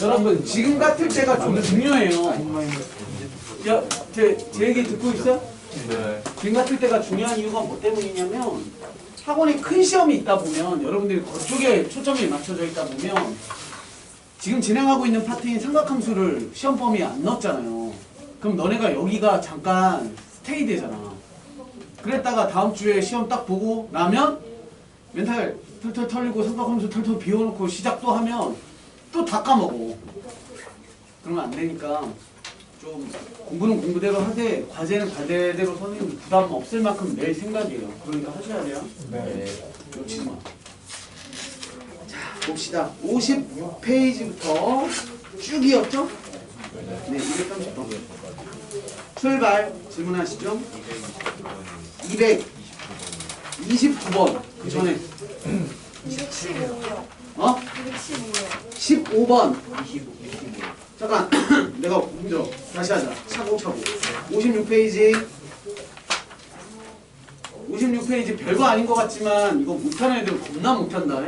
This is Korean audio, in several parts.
여러분 지금 같을 때가 좀 중요해요. 야, 제 얘기 듣고 있어? 네. 지금 같을 때가 중요한 이유가 뭐 때문이냐면 학원에 큰 시험이 있다 보면 여러분들이 그쪽에 초점이 맞춰져 있다 보면 지금 진행하고 있는 파트인 삼각함수를 시험 범위에 안 넣었잖아요. 그럼 너네가 여기가 잠깐 스테이 되잖아. 그랬다가 다음 주에 시험 딱 보고 나면 멘탈 털털 털리고 삼각함수 털털 비워놓고 시작 또 하면 또 다 까먹어. 그러면 안 되니까 좀 공부는 공부대로 하되 과제는 과제대로 선생님 부담 없을 만큼 낼 생각이에요. 그러니까 하셔야 돼요. 네. 놓치지 마. 자, 봅시다. 56페이지부터 쭉이었죠? 네, 230번. 출발. 질문하시죠? 229번. 그 전에 215요. 어? 215요. 15번. 잠깐. 내가 먼저 다시 하자. 차곡차곡. 56페이지. 56페이지 별거 아닌 것 같지만 이거 못하는 애들 겁나 못한다.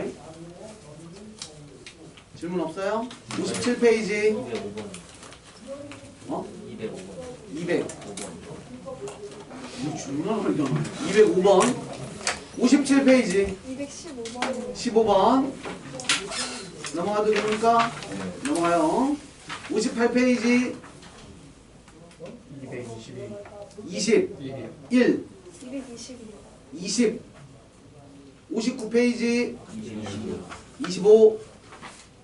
질문 없어요? 57페이지. 205번. 어? 205번. 200. 이거 중요한 거잖아. 205번. 57페이지. 215번이요. 15번. 넘어가도 됩니까? 네. 넘어가요. 58페이지. 222. 21. 222요. 20. 59페이지. 26. 25.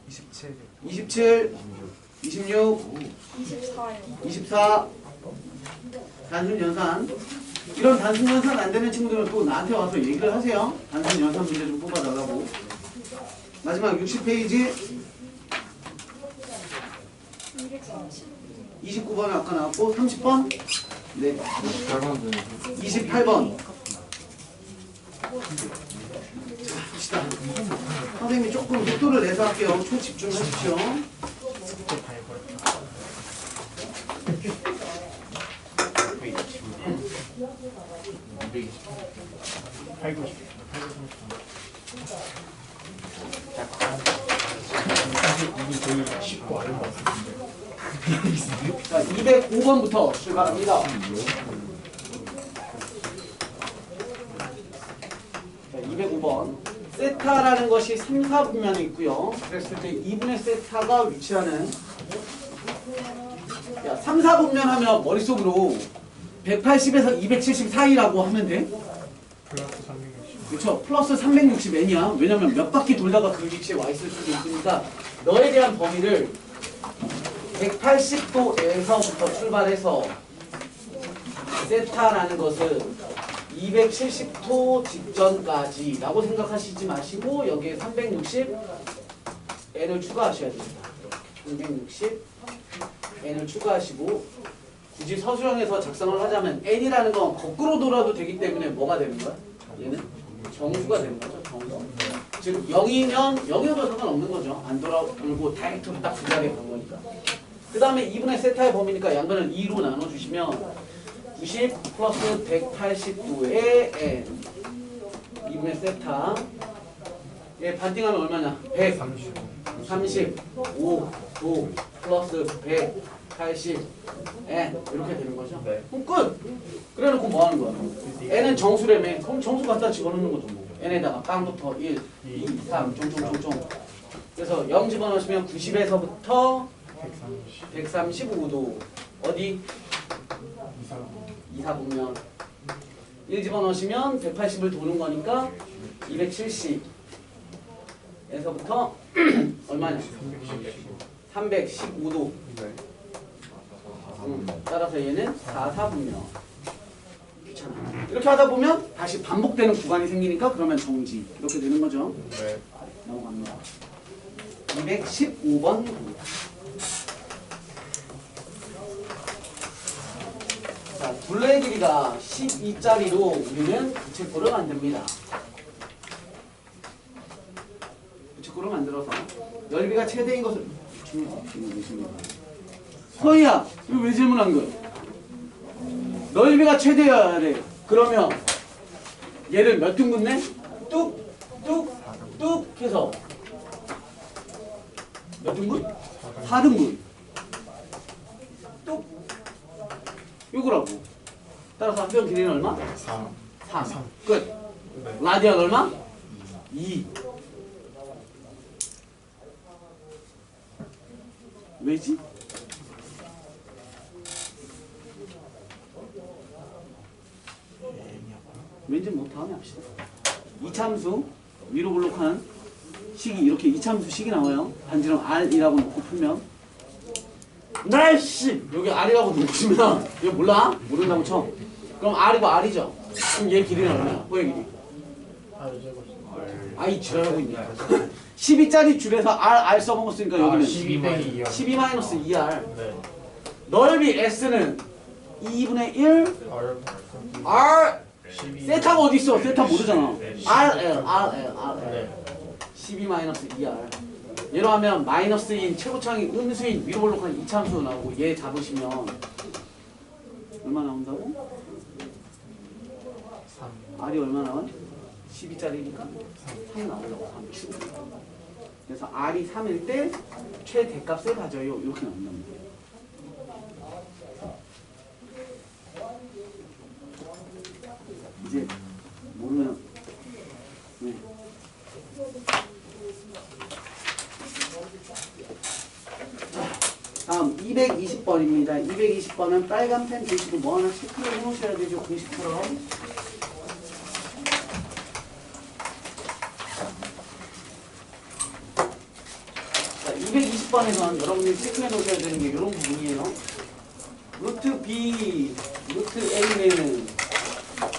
27. 27. 26. 24요. 24. 단순 연산. 이런 단순 연산 안 되는 친구들은 또 나한테 와서 얘기를 하세요. 단순 연산 문제 좀 뽑아달라고. 마지막 60페이지. 230. 29번 아까 나왔고 30번. 네. 28번. 자, 봅시다. 선생님이 조금 속도를 내서 할게요. 초집중하십시오. 이게 제일 쉽고 어려운 것 같은데. 자, 205번부터 출발합니다. 자, 205번. 세타라는 것이 3, 4분면에 있고요. 그랬을 때 2분의 세타가 위치하는 야, 3, 4분면 하면 머릿속으로 180에서 270 사이라고 하면 돼. 플러스 360. 그렇죠. 플러스 360n이야. 왜냐면 몇 바퀴 돌다가 그 위치에 와 있을 수도 있으니까 너에 대한 범위를 180도에서부터 출발해서 세타라는 것은 270도 직전까지 라고 생각하시지 마시고 여기에 360n을 추가하셔야 됩니다. 360n을 추가하시고 굳이 서술형에서 작성을 하자면 n이라는 건 거꾸로 돌아도 되기 때문에 뭐가 되는 거야? 얘는 정수가 되는 거죠. 정수. 즉 0이면 0이어도 상관없는 거죠. 안 돌아돌고 다이렉트로 딱 그 자리에 간 거니까. 그 다음에 2분의 세타의 범위니까 양변을 2로 나눠주시면 90 플러스 180도의 n 2분의 세타 얘 반띵하면 얼마냐? 135도 플러스 180 n 이렇게 되는 거죠. 네. 그럼 끝! 그래놓고 뭐 하는 거야? n은 정수라며. 그럼 정수 갖다 집어넣는 거죠. 뭐. n에다가 빵부터 1, 2, 3 종종종종. 그래서 0 집어넣으시면 90에서부터 135도 어디? 2, 4분면 1 집어넣으시면 180을 도는 거니까 270에서부터 얼마냐? 315도. 따라서 얘는 4, 4분면. 귀찮아. 이렇게 하다 보면 다시 반복되는 구간이 생기니까 그러면 정지. 이렇게 되는 거죠. 네. 넘어갑니다. 215번 갑니다. 자, 둘레의 길이가 12짜리로 우리는 부채꼴을 만듭니다. 부채꼴을 만들어서 넓이가 최대인 것을 주십니다. 서희야, 이거 왜 질문한 거야? 넓이가 최대여야 돼. 그러면 얘를 몇 둥 긋네? 뚝, 뚝, 뚝 해서 몇 등분? 4등분. 또 요거라고. 따라서 한 변 길이는 얼마? 4. 3. 끝. 네. 라디안 얼마? 2. 왜지? 왠지 뭐 다음에 합시다. 이참수 위로 블록한 식이 이렇게 이참수 식이 나와요. 반지름 R이라고 놓고 풀면 날씨 여기 R이라고 놓으시면 이거 몰라? 모른다고 쳐. 그럼 R이고 R이죠. 그럼 얘 길이는 얼마야? 뭐의 길이? 아이 지랄하고 있네. 12짜리 줄에서 R 써먹었으니까 여기는 12 빼기 2요. 12 마이너스 2R. 네. 넓이 S는 2분의 1 R 12. 세타가 어디 있어? 세타 모르잖아. 네. RL 네. 12 마이너스 2R. 얘로 하면 마이너스인 최고차항이 음수인 위로 볼록한 이참수 나오고 얘 잡으시면 얼마 나온다고? 3. R이 얼마 나와요? 12짜리니까 3 나오려고 3 추. 그래서 R이 3일 때 최대값을 가져요. 이렇게 나온답니다. 이제 모르면 네. 다음 220번입니다. 220번은 빨간 펜 드시고 뭐 하나 체크를 해놓으셔야 되죠. 공식처럼. 자, 220번에선 여러분들이 체크해 놓으셔야 되는 게 이런 부분이에요. 루트 B, 루트 A는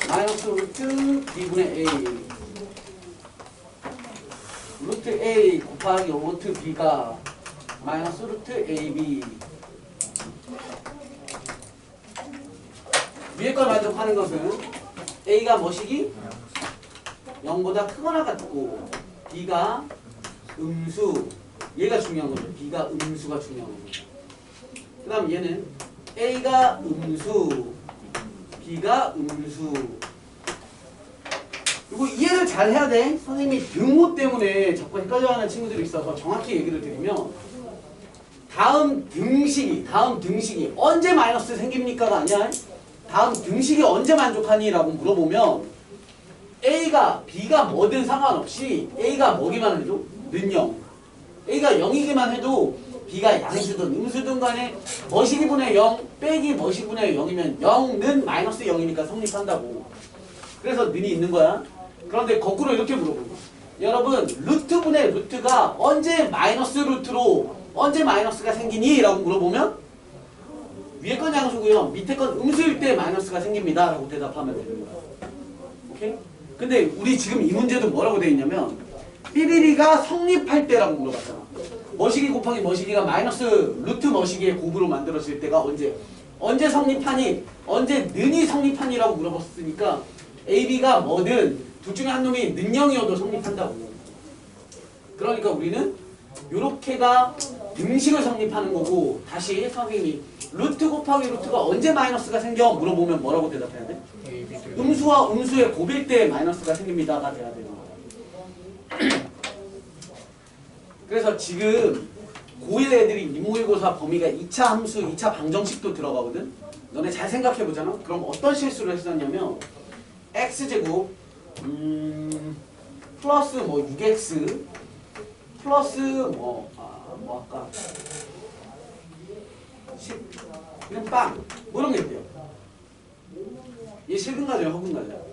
마이너스 루트 B분의 A. 루트 A 곱하기 루트 B가 마이너스 루트 AB. 위에 걸 만족하는 것은 A가 뭐시기? 0보다 크거나 같고 B가 음수. 얘가 중요한 거죠. B가 음수가 중요한 거죠. 그 다음 얘는 A가 음수, B가 음수. 그리고 이해를 잘 해야 돼. 선생님이 등호 때문에 자꾸 헷갈려하는 친구들이 있어서 정확히 얘기를 드리면 다음 등식이 언제 마이너스 생깁니까가 아니야. 다음 등식이 언제 만족하니? 라고 물어보면 A가 B가 뭐든 상관없이 A가 뭐기만 해도 는 0. A가 0이기만 해도 B가 양수든 음수든 간에 머시기분의 0 빼기 머시기분의 0이면 0는 마이너스 0이니까 성립한다고. 그래서 는이 있는 거야. 그런데 거꾸로 이렇게 물어보는 거야. 여러분 루트분의 루트가 언제 마이너스 루트로 언제 마이너스가 생기니? 라고 물어보면 위에 건 양수고요. 밑에 건 음수일 때 마이너스가 생깁니다. 라고 대답하면 되는 거야. 오케이? 근데 우리 지금 이 문제도 뭐라고 돼 있냐면 삐리리가 성립할 때라고 물어봤잖아. 머시기 곱하기 머시기가 마이너스 루트 머시기의 곱으로 만들어질 때가 언제 성립하니? 언제 는이 성립하니? 라고 물어봤으니까 AB가 뭐든 둘 중에 한 놈이 는 0이어도 성립한다고. 그러니까 우리는 요렇게가 등식을 성립하는 거고 다시 선생님이 루트 곱하기 루트가 언제 마이너스가 생겨? 물어보면 뭐라고 대답해야 돼? 음수와 음수의 곱일 때 마이너스가 생깁니다가 돼야 되는 거야. 그래서 지금 고1 애들이 모의고사 범위가 2차 함수, 2차 방정식도 들어가거든? 너네 잘 생각해보잖아? 그럼 어떤 실수를 했었냐면 x제곱 플러스 뭐 6x 플러스 뭐 아까 10 그냥 빵 뭐 이런 게 있대요. 얘 실근가죠? 허근가죠?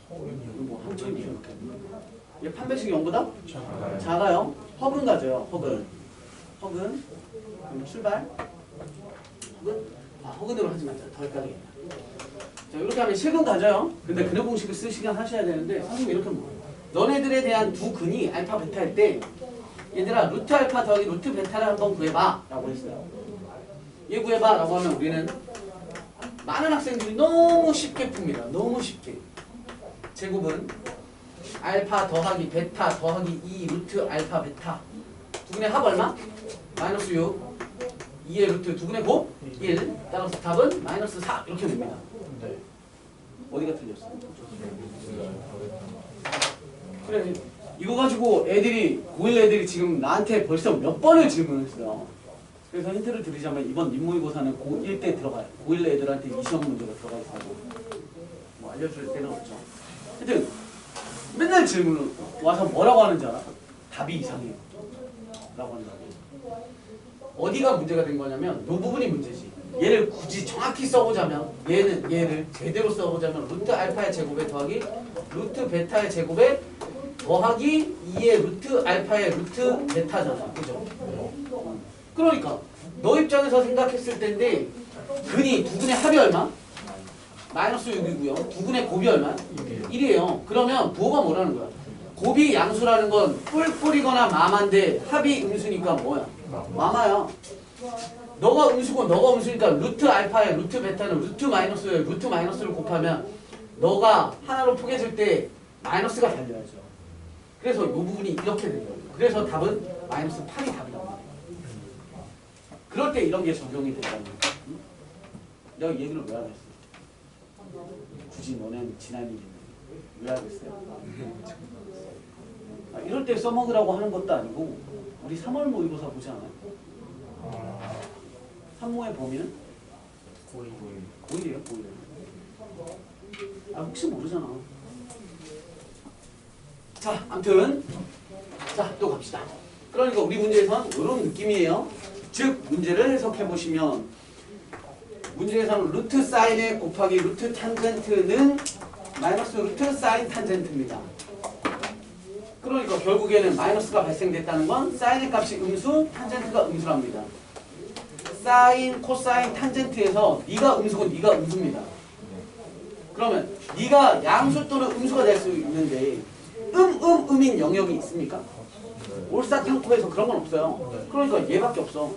뭐 함정이에요. 얘 판별식이 0보다? 작아요. 허근 가져요. 허근. 그럼 출발. 허근으로 하지 말자. 더 헷갈리겠다. 자, 이렇게 하면 실근 가져요. 근데 근해 공식을 쓸 시간 하셔야 되는데 선생님이 이렇게 물어요. 너네들에 대한 두 근이 알파 베타일 때 얘들아 루트 알파 더하기 루트 베타를 한번 구해봐 라고 했어요. 얘 구해봐 라고 하면 우리는 많은 학생들이 너무 쉽게 풉니다. 너무 쉽게. 제곱은 알파 더하기 베타 더하기 2 루트 알파 베타 두 근의 합 얼마? 마이너스 6 2의 루트 두 근의 곱? 1 따라서 답은 마이너스 4 이렇게 됩니다. 어디가 틀렸어? 그래 이거 가지고 애들이 고1 애들이 지금 나한테 벌써 몇 번을 질문했어요. 그래서 힌트를 드리자면 이번 인모의고사는 고1 때 들어가요. 고1 애들한테 이 시험 문제가 들어가 있다고 뭐 알려줄 때는 없죠. 하여튼 맨날 질문을 와서 뭐라고 하는지 알아? 답이 이상해요 라고 한다고. 어디가 문제가 된 거냐면 이 부분이 문제지. 얘를 굳이 정확히 써보자면 얘를 제대로 써보자면 루트 알파의 제곱에 더하기 루트 베타의 제곱에 더하기 2의 루트 알파의 루트 베타잖아. 그죠? 그러니까 너 입장에서 생각했을 텐데 근이 두 근의 합이 얼마? 마이너스 6이고요. 두 근의 곱이 얼마? 1이에요. 그러면 부호가 뭐라는 거야? 곱이 양수라는 건 뿔뿔이거나 마마인데 합이 음수니까 뭐야? 마마야. 너가 음수고 너가 음수니까 루트 알파에 루트 베타는 루트 마이너스에 루트 마이너스를 곱하면 너가 하나로 포개질 때 마이너스가 달려야죠. 그래서 이 부분이 이렇게 되는 거예요. 그래서 답은 마이너스 8이 답이라고 해요. 그럴 때 이런 게 적용이 된다는 거예요. 응? 내가 이 얘기를 왜 하겠어? 굳이 너는 지난 일인데 왜 하겠어요? 이럴 때 써먹으라고 하는 것도 아니고 우리 3월 모의고사 보지 않아요? 3모의 범위는? 고1이에요, 고1. 혹시 모르잖아. 자, 아무튼 자, 또 갑시다. 그러니까 우리 문제에선 이런 느낌이에요. 즉, 문제를 해석해보시면 문제에서는 루트 사인에 곱하기 루트 탄젠트는 마이너스 루트 사인 탄젠트입니다. 그러니까 결국에는 마이너스가 발생됐다는 건 사인의 값이 음수, 탄젠트가 음수랍니다. 사인, 코사인, 탄젠트에서 네가 음수고 네가 음수입니다. 그러면 네가 양수 또는 음수가 될 수 있는데 음인 영역이 있습니까? 올사탄코에서 그런 건 없어요. 그러니까 얘밖에 없어.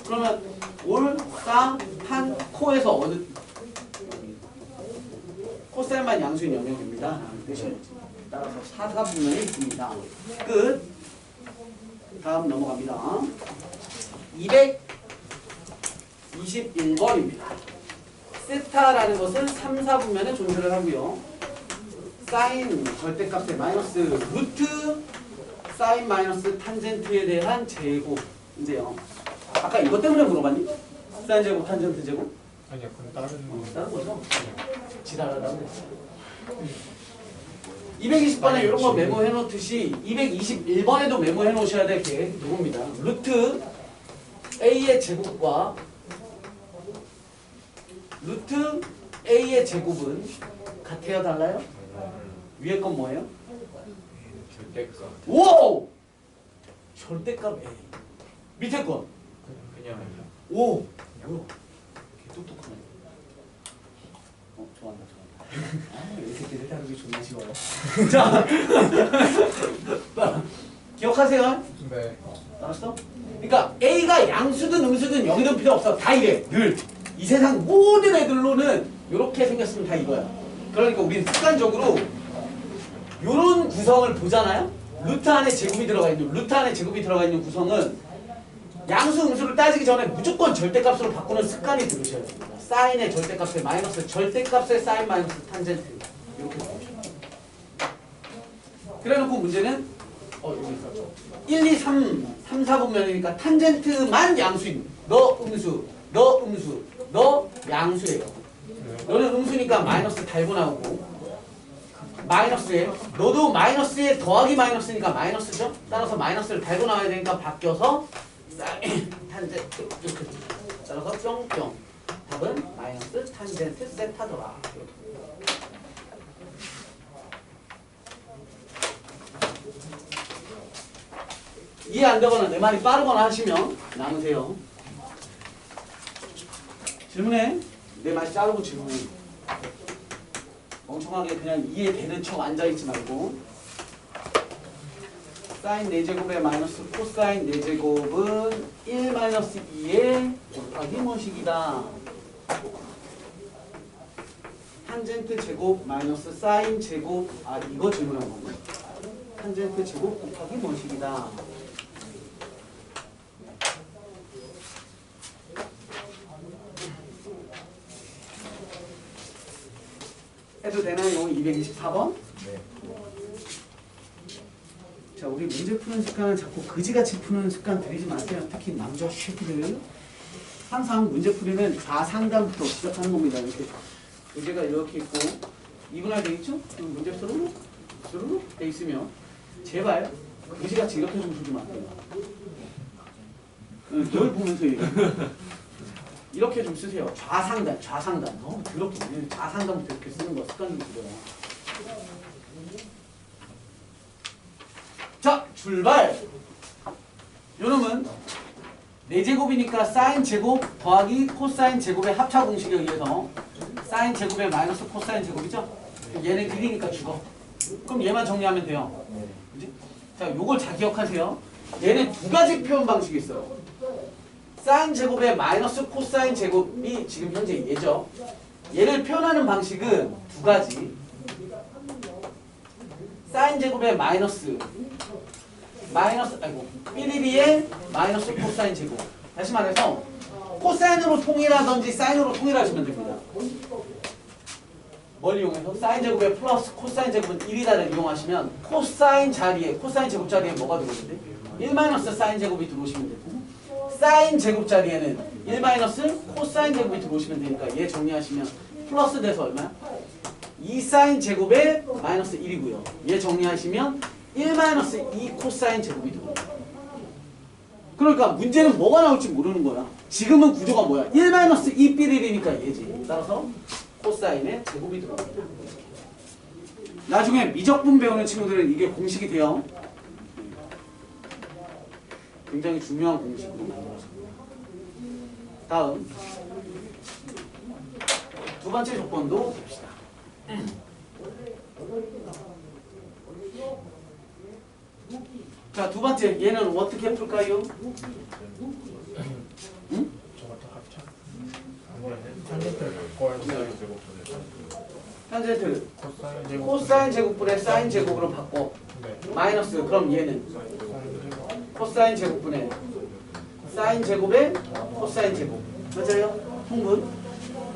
그러면 올사탄코에서 어느 코사인만 양수인 영역입니다. 따라서 사사분면이 있습니다. 끝. 다음 넘어갑니다. 221번입니다. 세타라는 것은 3, 4분면에 존재를 하고요. 사인 절대값의 마이너스 루트 사인 마이너스 탄젠트에 대한 제곱인데요. 아까 이것 때문에 물어봤니? 사인 제곱, 탄젠트 제곱? 아니요, 그건 다른 다른 거죠? 지랄하다고 그랬어요. 220번에 이런 거 메모해 놓듯이 221번에도 메모해 놓으셔야 될 게 이겁니다. 루트 A의 제곱과 루트 A의 제곱은 같아요? 달라요? 위에 건 뭐예요? 절대값. 오! 절대값 A. 밑에 건? 그냥 오! 뭐야? 개 똑똑하네. 좋아한다, 좋아한다. 이 새끼들 다루기 존나 쉬워요. 자, 기억하세요? 네. 알았어? 그러니까 A가 양수든 음수든 영이든 필요 없어. 다 이래. 늘. 이 세상 모든 애들로는 이렇게 생겼으면 다 이거야. 그러니까 우리는 습관적으로 이런 구성을 보잖아요? 루트 안에 제곱이 들어가 있는 구성은 양수 음수를 따지기 전에 무조건 절대값으로 바꾸는 습관이 들으셔야 됩니다. 사인의 절대값에 마이너스 절대값의 사인 마이너스 탄젠트 이렇게 나오죠. 그래놓고 문제는 여기 있었죠. 1, 2, 3, 4분면이니까 탄젠트만 양수인 너 음수, 너 음수, 너 양수예요. 너는 음수니까 마이너스 달고 나오고 마이너스에 너도 마이너스에 더하기 마이너스니까 마이너스죠. 따라서 마이너스를 달고 나와야 되니까 바뀌어서 탄젠트 이렇게 따라서 뿅뿅 답은 마이너스 탄젠트 세타더라. 이해 안 되거나 내 말이 빠르거나 하시면 남으세요. 질문해. 내 말 자르고 질문해. 멍청하게 그냥 이해되는 척 앉아있지 말고. 사인 4제곱에 마이너스 코사인 4제곱은 1 마이너스 2의 곱하기 뭐식이다. 탄젠트 제곱 마이너스 사인 제곱 이거 질문한 거고. 탄젠트 제곱 곱하기 뭐식이다. 해도 되나요? 224번? 네. 자, 우리 문제 푸는 습관은 자꾸 그지같이 푸는 습관 들이지 마세요. 특히 남자 새끼들. 항상 문제 풀이는 좌상단부터 시작하는 겁니다. 이렇게 문제가 이렇게 있고 이분할 돼 있죠? 그럼 문제 스르륵 돼 있으면 제발 그지같이 이렇게 좀 풀지 마세요. 널 보면서 이렇게 좀 쓰세요. 좌상단. 더럽게 좌상단부터 이렇게 쓰는 거 습관 좀 들여요. 자, 출발! 요놈은 4제곱이니까 사인 제곱 더하기 코사인 제곱의 합차 공식에 의해서 사인 제곱의 마이너스 코사인 제곱이죠? 얘는 1이니까 죽어. 그럼 얘만 정리하면 돼요. 그치? 자, 요걸 잘 기억하세요. 얘는 두 가지 표현 방식이 있어요. 사인 제곱의 마이너스 코사인 제곱이 지금 현재 얘죠. 얘를 표현하는 방식은 두 가지. 사인 제곱의 마이너스 삐리리의 마이너스 코사인 제곱. 다시 말해서 코사인으로 통일하든지 사인으로 통일하시면 됩니다. 뭘 이용해서? 사인 제곱에 플러스 코사인 제곱은 1이다를 이용하시면 코사인 제곱 자리에 뭐가 들어오는데? 1 마이너스 사인 제곱이 들어오시면 되고 사인 제곱 자리에는 1 마이너스 코사인 제곱이 들어오시면 되니까 얘 정리하시면 플러스 돼서 얼마야? 2 사인 제곱에 마이너스 1이고요. 얘 정리하시면 1 마이너스 2 코사인 제곱이 들어옵니다. 그러니까 문제는 뭐가 나올지 모르는 거야. 지금은 구조가 뭐야? 1 마이너스 2 삐리리니까 얘지. 따라서 코사인의 제곱이 들어옵니다. 나중에 미적분 배우는 친구들은 이게 공식이 돼요. 굉장히 중요한 공식으로 만들어집니다. 다음 두 번째 조건도 봅시다. 자, 두 번째 얘는 어떻게 풀까요? 응? 저것도 합쳐. 탄젠트를 바꿔야 돼. 탄젠트 코사인 제곱. 코사인 제곱분의 사인 제곱으로 바꿔. 네. 마이너스. 그럼 얘는 코사인 제곱분의 사인 제곱의 코사인 제곱. 맞아요? 통분.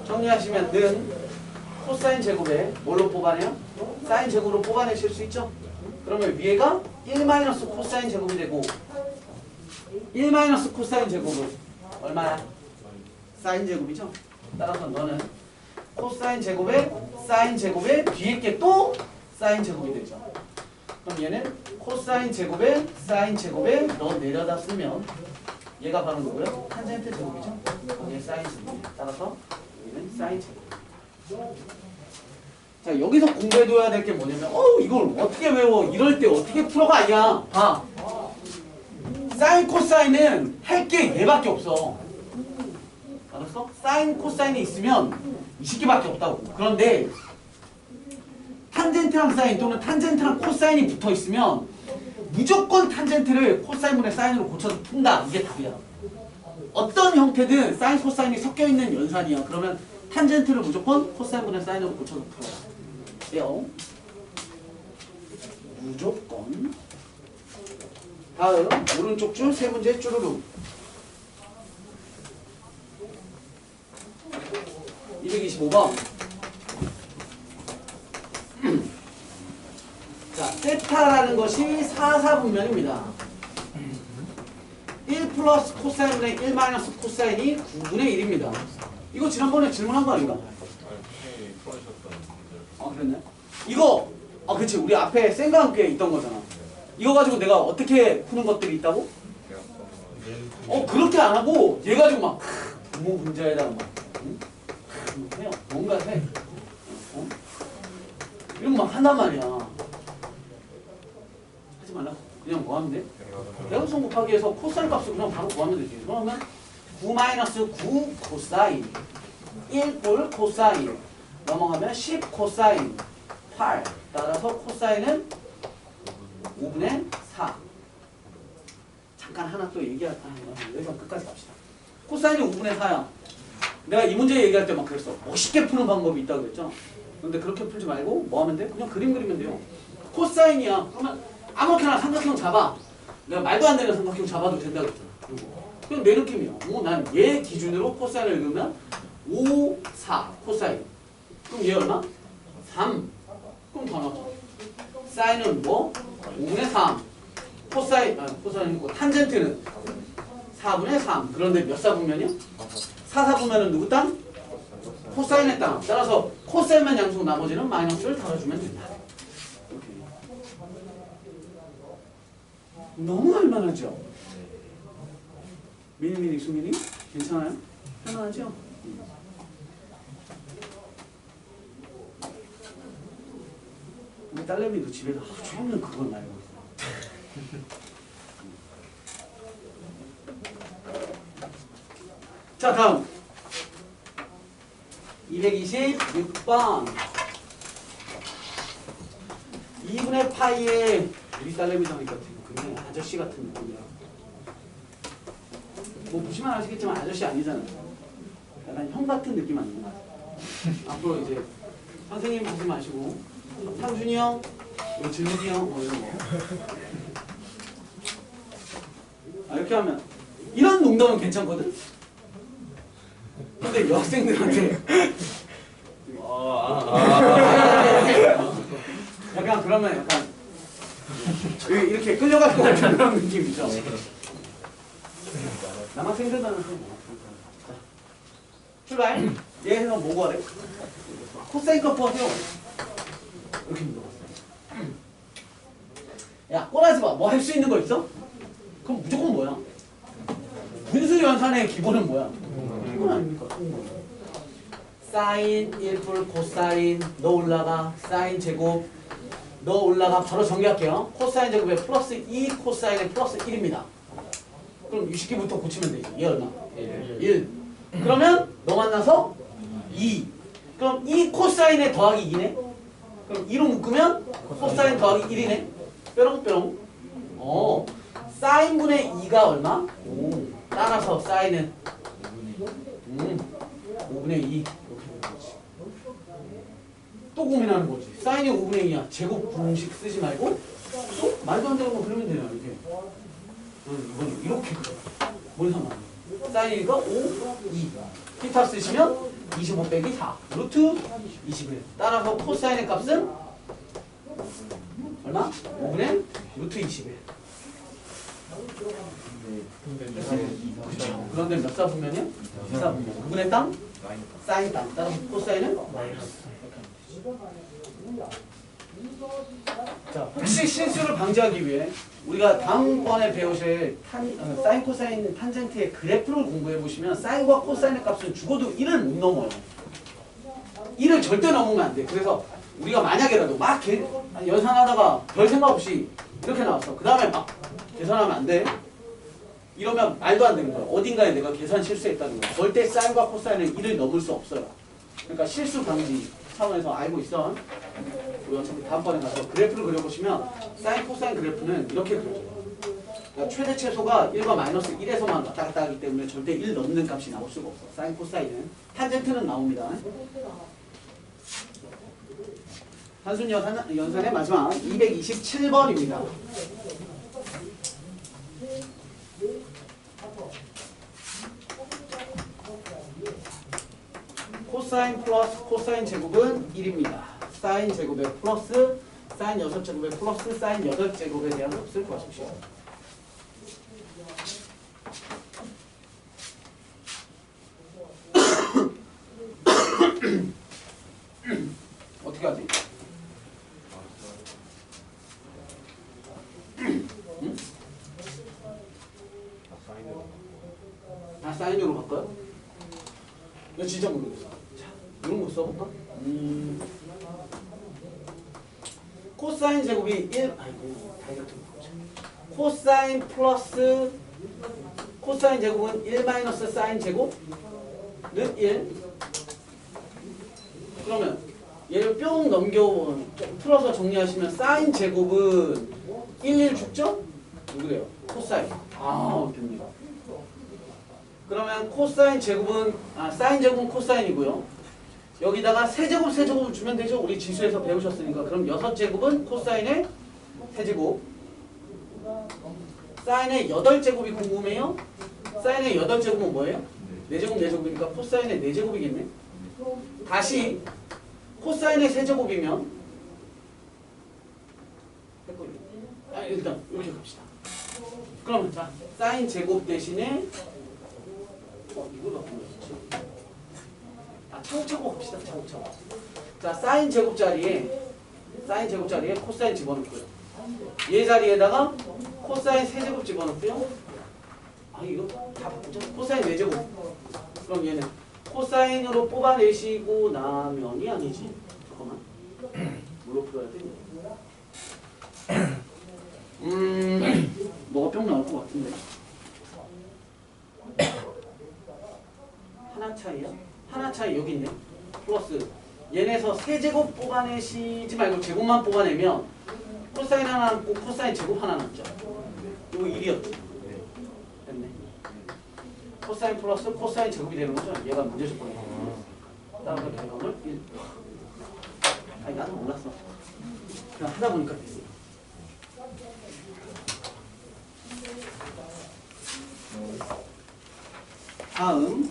정리하시면 는 코사인 제곱에 뭘로 뽑아내요? 사인 제곱으로 뽑아내실 수 있죠? 그러면 위에가 1 마이너스 코사인 제곱이 되고 1 마이너스 코사인 제곱은 얼마야? 사인 제곱이죠? 따라서 너는 코사인 제곱에 사인 제곱에 뒤에 게 또 사인 제곱이 되죠. 그럼 얘는 코사인 제곱에 사인 제곱에 너 내려다 쓰면 얘가 바로 누구요? 탄젠트 제곱이죠? 얘 사인 제곱. 따라서 여기는 사인 제곱. 자, 여기서 공부해둬야 될 게 뭐냐면 이걸 어떻게 외워? 이럴 때 어떻게 풀어가 아니야. 봐. 사인 코사인은 할 게 얘밖에 없어. 알았어? 사인 코사인이 있으면 이 새끼밖에 없다고. 그런데 탄젠트랑 사인 또는 탄젠트랑 코사인이 붙어 있으면 무조건 탄젠트를 코사인분의 사인으로 고쳐서 푼다. 이게 답이야. 어떤 형태든 사인 코사인이 섞여 있는 연산이야. 그러면 탄젠트를 무조건 코사인분의 사인으로 고쳐서 풀어요. 요 무조건. 다음 오른쪽 줄 세 문제 쭈루룩. 225번. 자, 세타라는 것이 사사분면입니다. 1 플러스 코사인분의 1 마이너스 코사인이 9분의 1입니다. 이거 지난번에 질문한 거 아닌가? 그랬네. 이거 그치, 우리 앞에 쌩과 함께 있던 거잖아. 이거 가지고 내가 어떻게 푸는 것들이 있다고? 그렇게 안 하고 얘 가지고 막 부모 분자에다가 막 해요. 뭔가 해. 이런 거 막 한단 말이야. 하지 말라. 그냥 뭐 하면 돼? 대각선 곱하기 해서 코사인 값을 그냥 바로 구하면 되지. 그러면 9 마이너스 9 코사인 1뿔 코사인 넘어가면 10 코사인 8. 따라서 코사인은 5분의 4. 잠깐 하나 또 여기서 끝까지 갑시다. 코사인이 5분의 4야. 내가 이 문제 얘기할 때 막 그랬어. 멋있게 푸는 방법이 있다고 그랬죠? 근데 그렇게 풀지 말고 뭐 하면 돼? 그냥 그림 그리면 돼요. 코사인이야. 그러면 아무렇게나 삼각형 잡아. 내가 말도 안 되는 삼각형 잡아도 된다고 그랬잖아. 그냥 내 느낌이야. 난 얘 기준으로 코사인을 읽으면 5, 4 코사인. 그럼 얘 얼마? 3. 그럼 더 나와. 사인은 뭐? 5분의 3. 코사인이고 탄젠트는 4분의 3. 그런데 몇 사분면이요? 4사분면은 누구 땅? 코사인의 땅. 따라서 코사인만 양수고 나머지는 마이너스를 달아주면 된다. 이렇게. 너무 할만하죠? 미니미니 수미니? 괜찮아요? 편안하죠? 우리 딸내미도 집에서 하루 종일 그걸 말고 있어요. 자, 다음 226번 2분의 파이에 우리 딸내미도 하니까 굉장히 아저씨 같은 느낌이야. 뭐 보시면 아시겠지만 아저씨 아니잖아요. 약간 형 같은 느낌 아닌가? 앞으로 이제 선생님 하지 마시고 상준이 형, 진욱이 형 뭐 이런 거. 이렇게 하면 이런 농담은 괜찮거든? 근데 여학생들한테 약간 그러면 약간 이렇게 끌려갈 것 같은 그런 느낌이죠. 남학생들만 출발. 얘는 뭐 구하래? 코사인 값 구하세요. 이렇게 물어봤어요. 야, 꼬라지 마. 뭐 할 수 있는 거 있어? 그럼 무조건 뭐야? 분수 연산의 기본은 뭐야? 이건 아닙니까? 사인 1풀 코사인 너 올라가 사인 제곱 너 올라가 바로 전개할게요. 코사인 제곱에 플러스 2 코사인에 플러스 1입니다. 그럼 60기부터 고치면 되지. 얘 얼마? 1. 그러면 너 만나서 2. 그럼 2 코사인에 더하기 2네? 그럼 2로 묶으면 코사인 더하기 1이네? 뾰롱뾰롱. 사인분의 2가 얼마? 5. 따라서 사인은 5분의 2 이렇게 되는 거지. 또 고민하는 거지. 사인이 5분의 2야. 제곱 공식 쓰지 말고 또 말도 안 되는 거 그리면 되냐 이렇게. 이건 이렇게 그려. 뭔 상관이야. 사인이니까 5, 2. 피타 쓰시면 25 빼기 4. 루트 21. 따라서 코사인의 값은 얼마? 5분의 루트 21. 그렇죠. 그런데 몇 사분면이요? 2사분면. 그분의 땅? 사인 땅. 따라서 코사인은? 자, 혹시 실수를 방지하기 위해 우리가 다음번에 배우실 사인 코사인 탄젠트의 그래프를 공부해 보시면 사인과 코사인의 값은 죽어도 1을 못 넘어요. 1을 절대 넘으면 안 돼. 그래서 우리가 만약에라도 막 연산하다가 별 생각 없이 이렇게 나왔어. 그 다음에 막 계산하면 안 돼. 이러면 말도 안 되는 거야. 어딘가에 내가 계산 실수했다는 거야. 절대 사인과 코사인은 1을 넘을 수 없어요. 그러니까 실수 방지 차원에서 알고 있어. 우리 어차피 다음번에 가서 그래프를 그려보시면 사인 코사인 그래프는 이렇게 그려져요. 그러니까 최대 최소가 1과 마이너스 1에서만 왔다 갔다 하기 때문에 절대 1 넘는 값이 나올 수가 없어. 사인 코사인은. 탄젠트는 나옵니다. 단순 연산의 마지막 227번입니다. 코사인 플러스 코사인 제곱은 1입니다. 사인 제곱에 플러스 사인 6제곱에 플러스 사인 8제곱에 대한 값을 구하십시오. 어떻게 하지? 응? 사인으로 바꿔요? 나 진짜 모르겠어. 자, 이런 거 써볼까? 코사인 제곱이 1, 아이고, 다이어트 보자. 코사인 플러스 코사인 제곱은 1 마이너스 사인 제곱은 1. 그러면 얘를 뿅 넘겨 풀어서 정리하시면 사인 제곱은 1 죽죠? 누구래요? 코사인. 됩니다. 그러면 코사인 제곱은 사인 제곱은 코사인이고요. 여기다가 세제곱을 주면 되죠. 우리 지수에서 배우셨으니까. 그럼 6제곱은 코사인의 세제곱. 사인의 8제곱이 궁금해요. 사인의 8제곱은 뭐예요? 4제곱 4제곱이니까 코사인의 4제곱이겠네. 다시 코사인의 세제곱이면 일단 이렇게 갑시다. 그러면 자 사인 제곱 대신에 이걸 어떻게 넣었지? 차곡차곡 합시다. 차곡차곡. 자 사인 제곱 자리에 코사인 집어넣고요. 얘 자리에다가 코사인 세제곱 집어넣고요. 이거 다 바꾸죠. 코사인 4제곱. 그럼 얘는 코사인으로 뽑아내시고 나면이 아니지. 잠깐만. 뭘로 풀어야 돼? 뭐가 뿅 나올 것 같은데. 하나 차이야? 하나 차이 여기 있네. 플러스 얘네서 세제곱 뽑아내시지 말고 제곱만 뽑아내면 코사인 하나 남고 코사인 제곱 하나 남죠. 이거 1이었지. 됐네. 코사인 플러스 코사인 제곱이 되는 거죠. 얘가 문제집 보내는 거. 따라서 결론을 1. 나도 몰랐어. 그냥 하다 보니까 됐어. 다음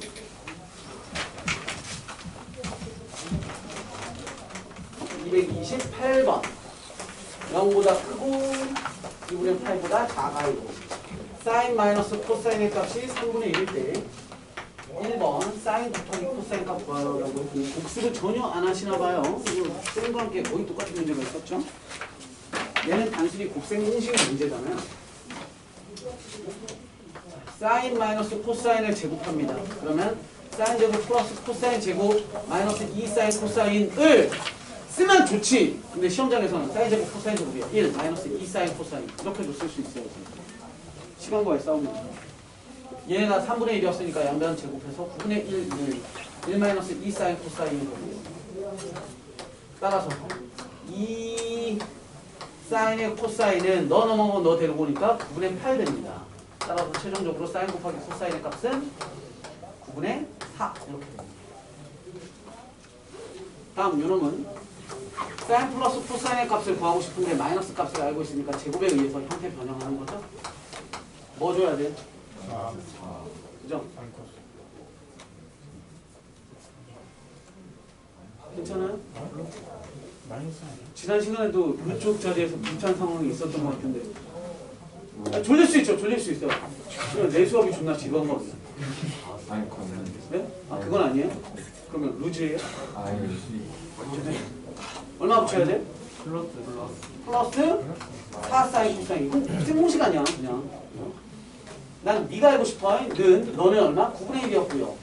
228번 0보다 크고 2분의 8보다 작아요. 사인 마이너스 코사인의 값이 3분의 1일 때 1번 사인 곱하기 코사인 값 구하라고 했더니 복습을 전혀 안 하시나 봐요. 이거 쌤과 함께 거의 똑같은 문제가 있었죠. 얘는 단순히 곱셈 공식 문제잖아요. 사인 마이너스 코사인을 제곱합니다. 그러면 사인 제곱 플러스 코사인 제곱 마이너스 2 사인 코사인을 쓰면 좋지. 근데 시험장에서는 사인 제곱 코사인 제곱이야. 1 마이너스 2 사인 코사인 이렇게도 쓸 수 있어요. 시간과의 싸움이죠. 얘가 3분의 1이었으니까 양변 제곱해서 9분의 1 마이너스 2 사인 코사인이 되고요. 따라서 2 사인의 코사인은 너 넘어가고 너 데리고 오니까 9분의 8 됩니다. 따라서 최종적으로 사인 곱하기 코사인의 값은 9분의 4 이렇게 됩니다. 다음 요놈은 사인 플러스 코사인의 값을 구하고 싶은데 마이너스 값을 알고 있으니까 제곱에 의해서 형태 변형하는 거죠. 뭐 줘야 돼? 그죠? 괜찮아요? 지난 시간에도 이쪽 자리에서 비슷한 상황이 있었던 것 같은데 졸릴 수 있죠. 졸릴 수 있어요. 내 수업이 존나 지루한 거거든요. 네? 그건 아니에요? 그러면 루즈예요? 얼마 붙여야 돼? 플러스 4 사인 코사인. 이건 뜬공식 아니야 그냥. 난 네가 알고 싶어. 너는 얼마? 9분의 1이었고요.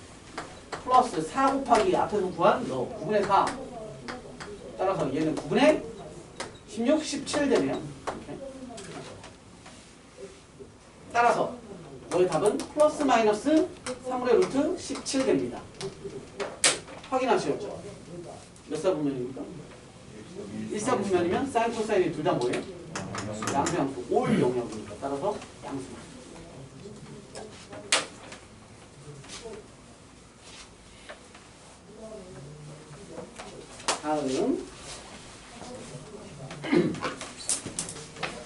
플러스 4 곱하기 앞에서 구한 너 9분의 4. 따라서 얘는 9분의 16, 17 되네요. 이렇게. 따라서 너의 답은 플러스 마이너스 3분의 루트 17 됩니다. 확인하시겠죠? 몇 사분면입니까? 1사분면이면 사인 코사인이 둘 다 뭐예요? 양수 양수 올 영역이니까 따라서 양수. 다음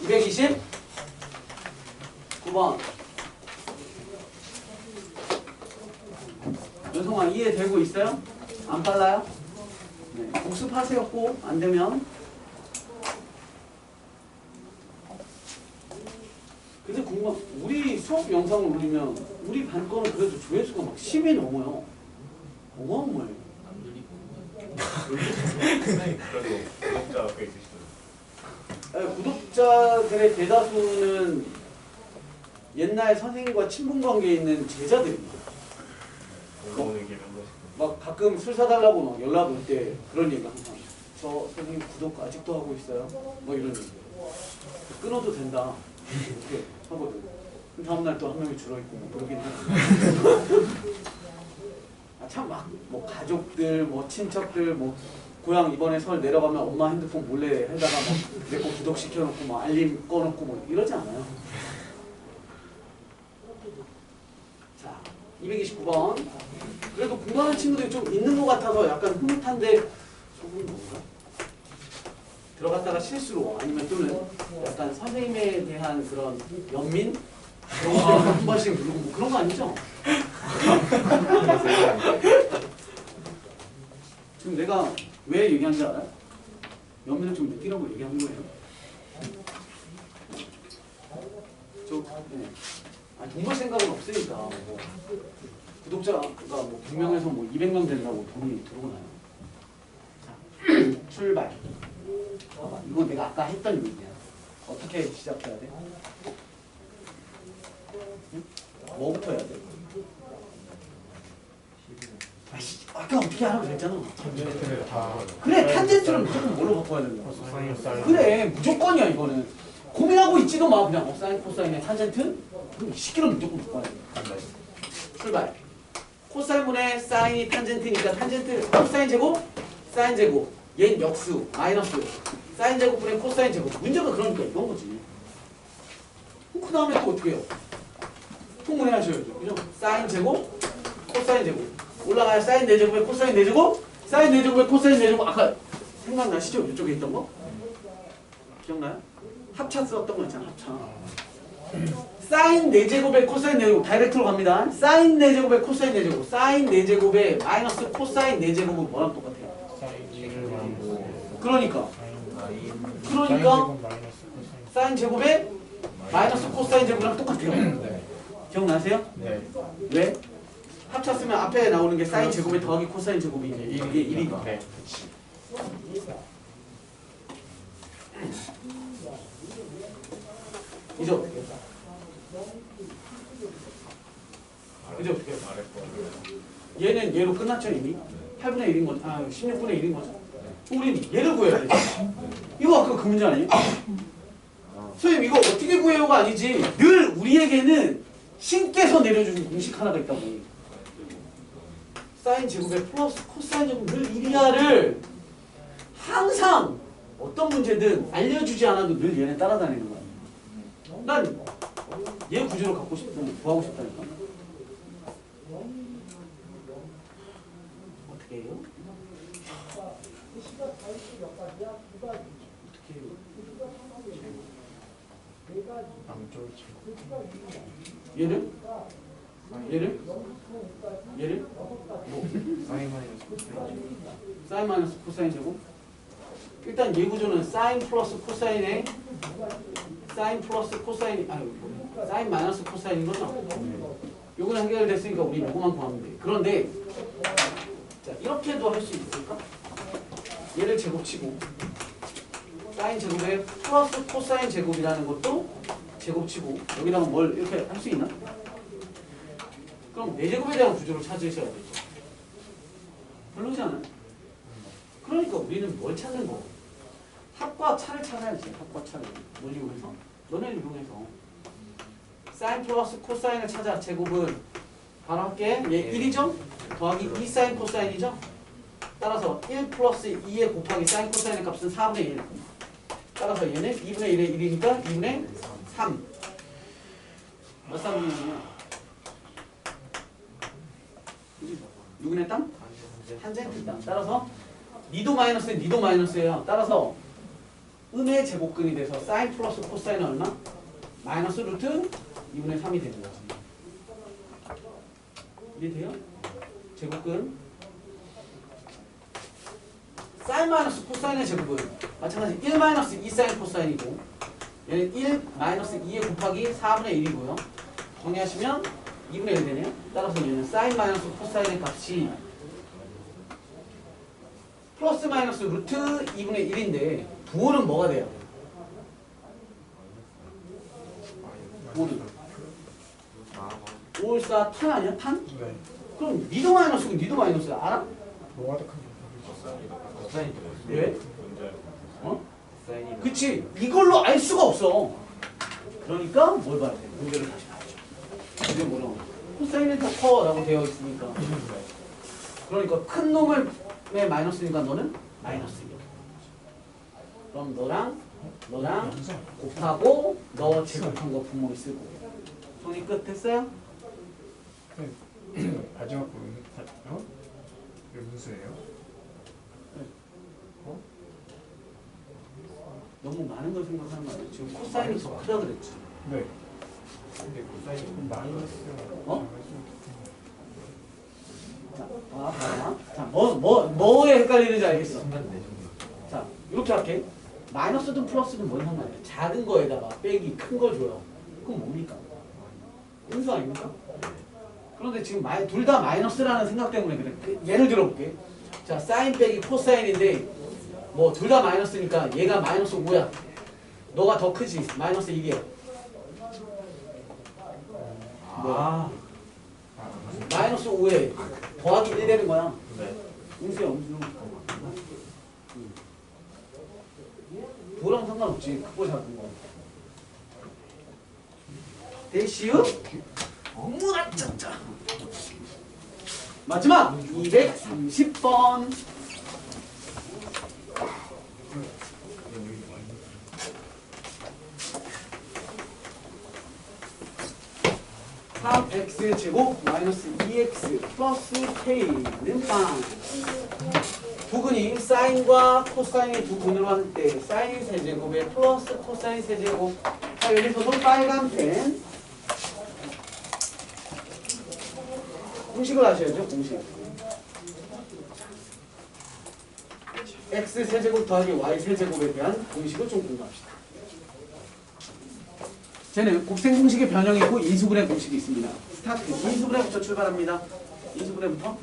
229번 연송아 이해되고 있어요? 안 빨라요? 네, 복습하세요. 꼭 안되면. 근데 궁금한 우리 수업 영상을 올리면 우리 반 거는 그래도 조회수가 막 10이 넘어요. 어마어마해요. 그래도 구독자가 꽤 있으시더라고요. 구독자들의 대다수는 옛날 선생님과 친분관계에 있는 제자들입니다. 올라오는 길에 한 번씩. 막 가끔 술 사달라고 막 연락 올 때 그런 얘기 항상 저 선생님 구독 아직도 하고 있어요? 뭐 이런 얘기. 끊어도 된다 이렇게 하거든. 다음날 또 한 명이 줄어있고 뭐 그러긴 하지. 참 막 뭐 가족들 뭐 친척들 뭐 고향 이번에 설 내려가면 엄마 핸드폰 몰래 해다가 뭐 내 거 구독시켜놓고 뭐 알림 꺼놓고 뭐 이러지 않아요. 자 229번 그래도 공부하는 친구들이 좀 있는 것 같아서 약간 흐뭇한데 속은 뭔가? 들어갔다가 실수로 아니면 또는 약간 선생님에 대한 그런 연민? 그런 거 한 번씩 누르고 뭐 그런 거 아니죠? 지금 내가 왜 얘기한 줄 알아요? 연민을 좀 느끼라고 얘기한 거예요. 저 돈벌 생각은 없으니까 뭐 구독자가 뭐 100명에서 뭐 200명 된다고 돈이 들어오나요? 자, 출발. 봐봐, 이거 내가 아까 했던 얘기야. 어떻게 시작해야 돼? 응? 뭐부터 해야 돼? 아씨, 아까 어떻게 하라고 그랬잖아. 탄젠트를 다 그래, 탄젠트를 무조건 뭘로 바꿔야 되는 거야? 사인 사인. 그래, 무조건이야 이거는. 고민하고 있지도 마. 그냥 사인, 코사인의 탄젠트? 그럼 10kg 무조건 바꿔야 돼. 출발. 코사인분의 사인이 탄젠트니까 탄젠트 코사인 제곱, 사인 제곱. 얘는 역수, 마이너스. 사인 제곱분의 코사인 제곱. 문제가 그러니까 이건 거지. 그 다음에 또 어떻게 해요? 통분해 하셔야죠. 그죠? 사인 제곱, 코사인 제곱. 올라가야 사인 4제곱에 코사인 4제곱, 사인 4제곱에 코사인 4제곱. 아까 생각나시죠? 이쪽에 있던 거? 기억나요? 합차 썼던 거 있잖아, 합차. 사인 4제곱에 코사인 4제곱. 다이렉트로 갑니다. 사인 4제곱에 코사인 4제곱. 사인 4제곱에 마이너스 코사인 4제곱은 뭐랑 똑같아요? 그러니까. 그러니까 사인 제곱에 마이너스 코사인 제곱이랑 똑같아요. 네. 기억나세요? 네. 왜? 합차 쓰면 앞에 나오는 게 사인 제곱에 더하기 코사인 제곱이 이게 1이니까. 네. 이제 어떻게 해? 이제 어떻게 해? 얘는 얘로 끝났죠 이미? 8분의 1인 거죠. 아 16분의 1인 거죠. 우린 얘를 구해야 돼. 이거 아까 그 문제 아니에요? 선생님 이거 어떻게 구해요가 아니지. 늘 우리에게는 신께서 내려주는 공식 하나가 있다고. 사인 제곱에 플러스 코사인 제곱 늘 1이야를 항상 어떤 문제든 알려주지 않아도 늘 얘네 따라다니는 거야. 난 얘 구조를 갖고 싶다, 구하고 싶다니까. 어떻게 해요? 어떻게 해요? 양쪽을 치고. 얘를? 얘를? 얘를? 사인 마이너스 사인 마이너스 코사인 제곱? 일단 얘 구조는 사인 플러스 코사인에 사인 플러스 코사인 아니 사인 마이너스 코사인인 거죠? 요거는 해결됐으니까 우리 요거만 구하면 돼. 그런데 자 이렇게도 할 수 있을까? 얘를 제곱치고 사인 제곱에 플러스 코사인 제곱이라는 것도 제곱치고 여기다가 뭘 이렇게 할 수 있나? 그럼 4제곱에 대한 구조를 찾으셔야 되죠. 별로지 않아요? 그러니까 우리는 뭘 찾는 거? 합과 차를 찾아야지. 합과 차를. 뭘 이용해서? 너네를 이용해서. 사인 플러스 코사인을 찾아. 제곱은 바로 할게. 얘 1이죠? 더하기 2 사인 코사인이죠? 따라서 1 플러스 2에 곱하기 사인 코사인의 값은 4분의 1. 따라서 얘는 2분의 1에 1이니까 2분의 3. 몇 쌍이냐? 6분의 땅? 탄젠트 땅. 따라서 니도 마이너스에 니도 마이너스예요. 따라서 음의 제곱근이 돼서 사인 플러스 코사인은 얼마? 마이너스 루트 2분의 3이 되는 거지. 이해돼요? 제곱근 사인 마이너스 코사인의 제곱은 마찬가지 1 마이너스 2 사인 코사인이고 얘는 1 마이너스 2에 곱하기 4분의 1이고요. 정리하시면 2분의 1 되네요. 따라서 얘는 사인 마이너스 코사인의 값이 플러스 마이너스 루트 2분의 1인데 부호는 뭐가 돼요? 부호는 514 탄 아니야? 탄? 네. 그럼 니도 마이너스고 니도 마이너스야. 알아? 뭐가 더 큰지 코사인 왜? 문제 어? 사인이 그치. 이걸로 알 수가 없어. 그러니까 뭘 봐야 돼? 문제를 다시 봐야죠. 이게 뭐라고? 코사인은 더 커라고 되어 있으니까. 그러니까 큰 놈을 왜 마이너스니까 너는 마이너스야. 그럼 너랑 곱하고 너 제곱한 거 분모를 쓰고. 정리 끝 됐어요? 마지막 거 어? 이게 문수예요? 너무 많은 걸 생각하는 거 아니야? 지금 코사인이 더 크다 그랬지. 네. 근데 코사인이 그럼 마이너스. 어? 자, 봐봐. 자, 뭐에 헷갈리는지 알겠어. 자, 이렇게 할게. 마이너스든 플러스든 뭔 상관이야. 작은 거에다가 빼기 큰 걸 줘요. 그럼 뭡니까? 음수 아닙니까? 그런데 지금 둘 다 마이너스라는 생각 때문에 그래. 예를 들어볼게. 자, 사인 빼기 코사인인데 뭐 둘 다 마이너스니까 얘가 마이너스 5야. 너가 더 크지. 마이너스 1이야. 아. 마이너스 5에 더하기 1 되는 거야. 네. 음수야, 음수. 도랑 상관없지. 크고 작은 거. 대시우? 무라짜짜. 마지막 230번. x 제곱 마이너스 2x 플러스 k는 빵. 부근이 사인과 코사인의 두 근으로 할 때 사인 세제곱에 플러스 코사인 세제곱. 자, 여기서도 빨간 펜. 공식을 아셔야죠, 공식. x 세제곱 더하기 y 세제곱에 대한 공식을 좀 공부합시다. 쟤는 곱셈 공식의 변형이 있고 인수분해 공식이 있습니다. 스타트. 인수분해부터 출발합니다. 인수분해부터.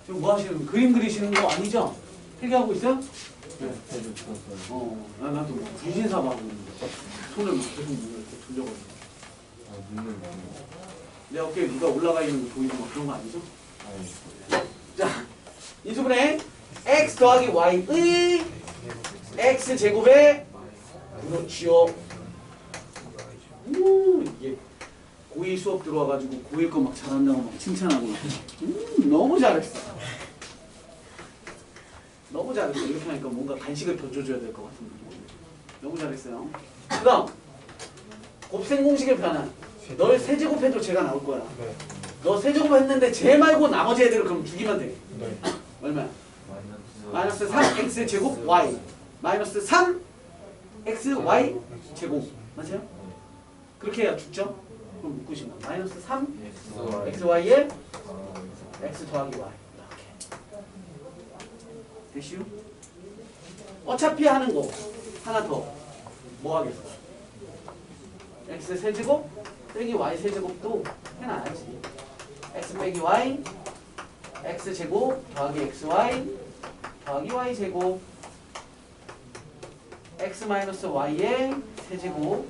지금 뭐 하시는 거예요? 그림 그리시는 거 아니죠? 필기하고 있어요? 네. 나도 뭐 분신사하고 있는데 손을 막 계속 이렇게 돌려가지고. 내 어깨에 누가 올라가 있는 거 보이고 막 그런 거 아니죠? 자, 인수분해 x 더하기 y의 x 제곱에 그렇지요. 이게 고2 수업 들어와가지고 고1 거 막 잘한다고 막 칭찬하고 막. 너무 잘했어. 너무 잘했어. 이렇게 하니까 뭔가 간식을 더 줘줘야 될 것 같은 느낌. 너무 잘했어요. 그 다음 곱셈 공식의 변환. 널 세제곱해도 제가 나올 거야. 네. 너 세제곱 했는데 쟤 말고 나머지 애들을 그럼 죽이면 돼. 네. 얼마야? 마이너스 3x 제곱 y 마이너스 3 x y 제곱 맞아요? 그렇게 해야 죽죠? 그럼 묶으시면 마이너스 3 x y에 x 더하기 y 이렇게 되시오? 어차피 하는 거 하나 더 뭐 하겠어? x 세제곱 빼기 y 세제곱도 해놔야지. x 빼기 y x 제곱 더하기 xy 더하기 y 제곱 x 마이너스 y의 세제곱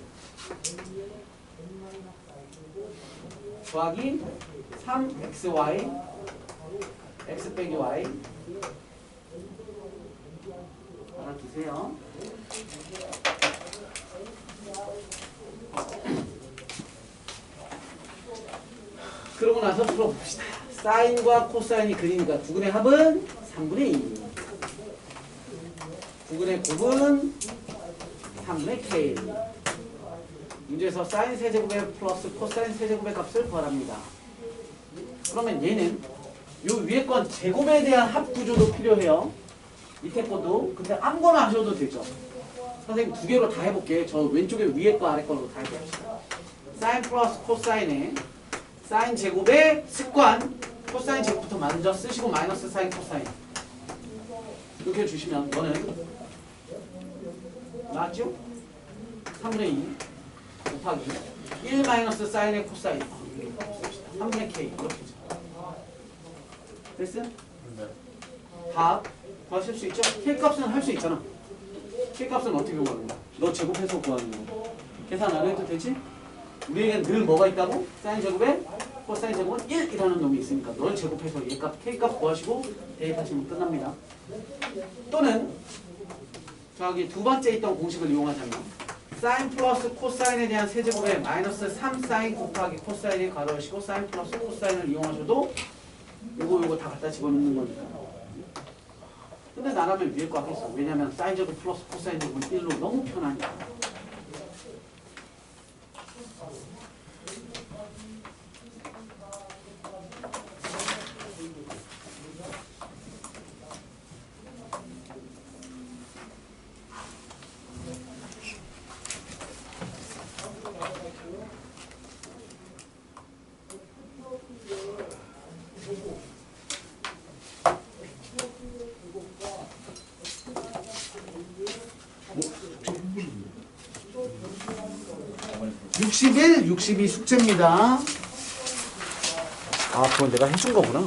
더하기 3xy x 빼기 y 알아두세요. 그러고 나서 풀어봅시다. 사인과 코사인이 그리니까 두근의 합은 3분의 2. 두근의 곱은 3분의 k. 문제에서 사인 세제곱의 플러스 코사인 세제곱의 값을 구하랍니다. 그러면 얘는 요 위에 건 제곱에 대한 합 구조도 필요해요. 밑에 것도. 근데 아무거나 하셔도 되죠. 선생님 두 개로 다 해볼게. 저 왼쪽에 위에 거 아래 거로 다 해봅시다. 사인 플러스 코사인에 사인 제곱의 습관 코사인 제곱부터 먼저 쓰시고 마이너스 사인 코사인 이렇게 주시면 너는 맞죠? 3분의 2 곱하기 1 마이너스 사인의 코사인 3분의 k 이렇게 됐어요? 답 구하실 수 있죠? k 값은 할 수 있잖아. k 값은 어떻게 구하는 거야? 너 제곱해서 구하는 거. 계산 안 해도 되지? 우리에겐 늘 뭐가 있다고? 사인 제곱에 코사인 제곱은 1이라는 놈이 있으니까 널 제곱해서 얘 값, k 값 구하시고 대입하시면 끝납니다. 또는 저기 두 번째 있던 공식을 이용하자면 사인 플러스 코사인에 대한 세제곱에 마이너스 3 사인 곱하기 코사인이 가로하시고 사인 플러스 코사인을 이용하셔도 요거 다 갖다 집어넣는 거니까. 근데 나라면 위에 거 하겠어. 왜냐면 사인 제곱 플러스 코사인 제곱은 1로 너무 편하니까. 61, 62 숙제입니다. 아, 그건 내가 해준 거구나.